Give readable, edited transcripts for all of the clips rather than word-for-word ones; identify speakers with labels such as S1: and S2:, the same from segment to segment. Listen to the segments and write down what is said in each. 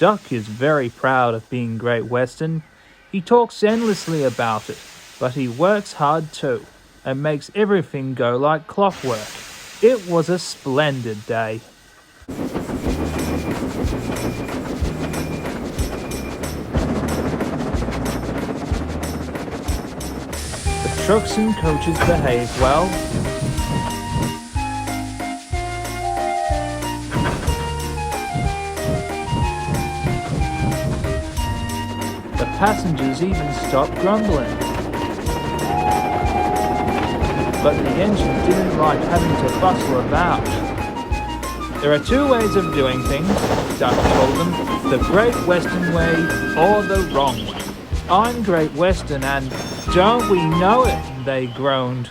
S1: Duck is very proud of being Great Western. He talks endlessly about it, but he works hard too, and makes everything go like clockwork. It was a splendid day. The trucks and coaches behave well. The passengers even stopped grumbling. But the engine didn't like having to bustle about. There are two ways of doing things, Duck told them, the Great Western way or the wrong way. I'm Great Western and don't we know it, they groaned.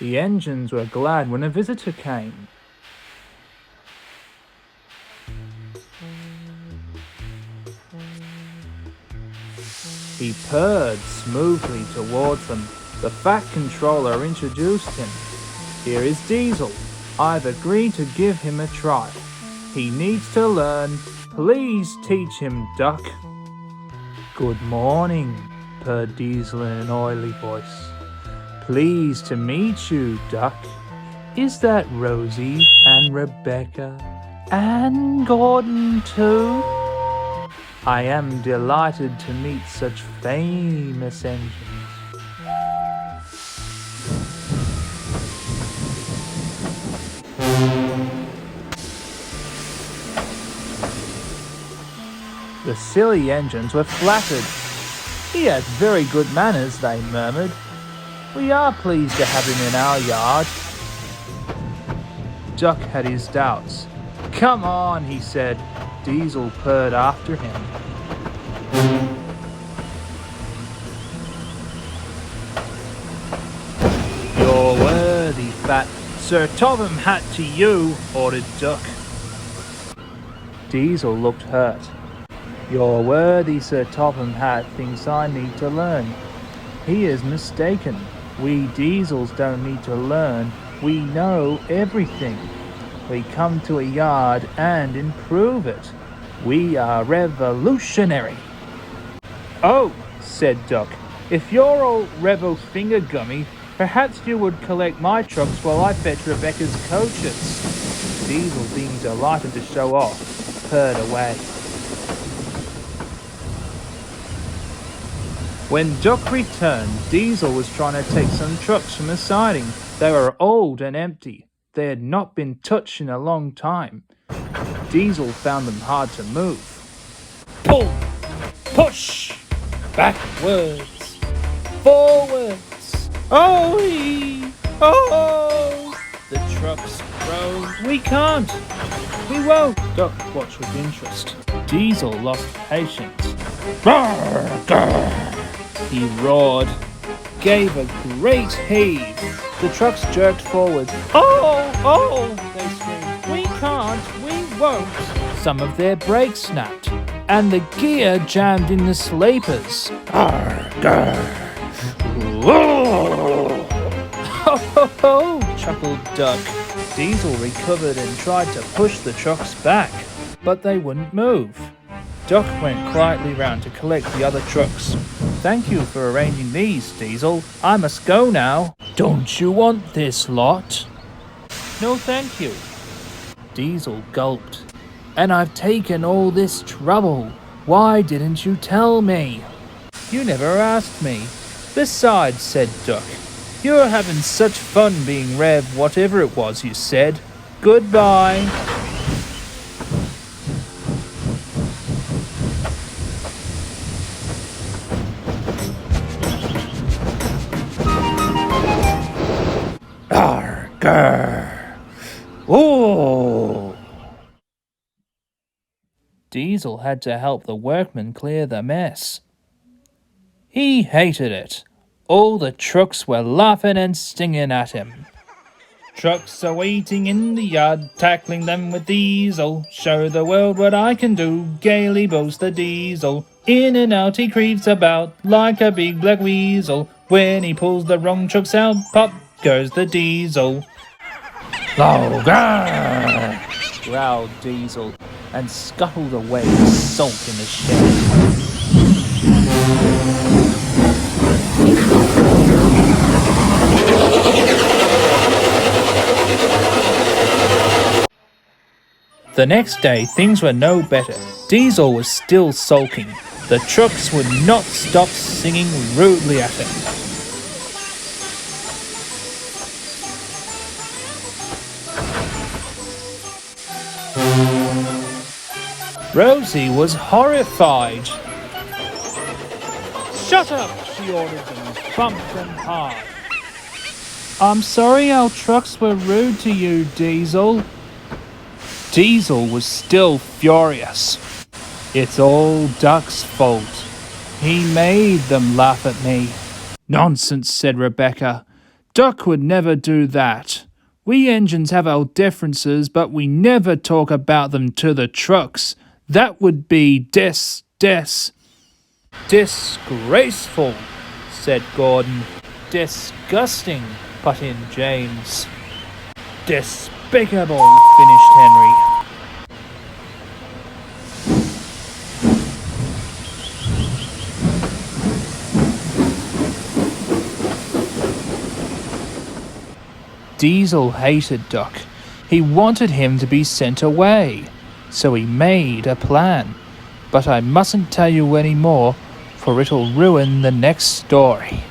S1: The engines were glad when a visitor came. He purred smoothly towards them. The Fat Controller introduced him. Here is Diesel. I've agreed to give him a try. He needs to learn. Please teach him, Duck. Good morning, purred Diesel in an oily voice. Pleased to meet you, Duck. Is that Rosie and Rebecca and Gordon too? I am delighted to meet such famous engines. The silly engines were flattered. He has very good manners, they murmured. We are pleased to have him in our yard. Duck had his doubts. Come on, he said. Diesel purred after him. You're worthy, Fat. Sir Topham hat to you, ordered Duck. Diesel looked hurt. Your worthy Sir Topham Hat thinks I need to learn. He is mistaken. We Diesels don't need to learn. We know everything. We come to a yard and improve it. We are revolutionary. Oh, said Duck, if you're all Revo finger gummy, perhaps you would collect my trucks while I fetch Rebecca's coaches. Diesel being delighted to show off, purred away. When Duck returned, Diesel was trying to take some trucks from a siding. They were old and empty. They had not been touched in a long time. Diesel found them hard to move. Pull! Push! Backwards! Forwards! Oh! Oh! The trucks groaned. We can't! We won't! Duck watched with interest. Diesel lost patience. Grr, grr. He roared, gave a great heave. The trucks jerked forward. Oh, oh, they screamed. We can't, we won't. Some of their brakes snapped, and the gear jammed in the sleepers. Arr, grr. Ho, ho, ho, chuckled Duck. Diesel recovered and tried to push the trucks back, but they wouldn't move. Duck went quietly round to collect the other trucks. Thank you for arranging these, Diesel. I must go now. Don't you want this lot? No, thank you. Diesel gulped. And I've taken all this trouble. Why didn't you tell me? You never asked me. Besides, said Duck, you're having such fun being Rev whatever it was you said. Goodbye. Grr. Oh! Diesel had to help the workmen clear the mess. He hated it. All the trucks were laughing and stinging at him. Trucks are waiting in the yard, tackling them with Diesel. Show the world what I can do, gaily boasts the Diesel. In and out he creeps about, like a big black weasel. When he pulls the wrong trucks out, pop goes the Diesel. Oh, growled Diesel. and scuttled away to sulk in the shed. The next day, things were no better. Diesel was still sulking. The trucks would not stop singing rudely at him. Rosie was horrified. "Shut up," she ordered and bumped them hard. "I'm sorry our trucks were rude to you, Diesel." Diesel was still furious. "It's all Duck's fault. He made them laugh at me." "Nonsense," said Rebecca. "Duck would never do that. We engines have our differences, but we never talk about them to the trucks. That would be disgraceful," said Gordon. "Disgusting," put in James. "Despicable," finished Henry. Diesel hated Duck. He wanted him to be sent away, so he made a plan. But I mustn't tell you any more, for it'll ruin the next story.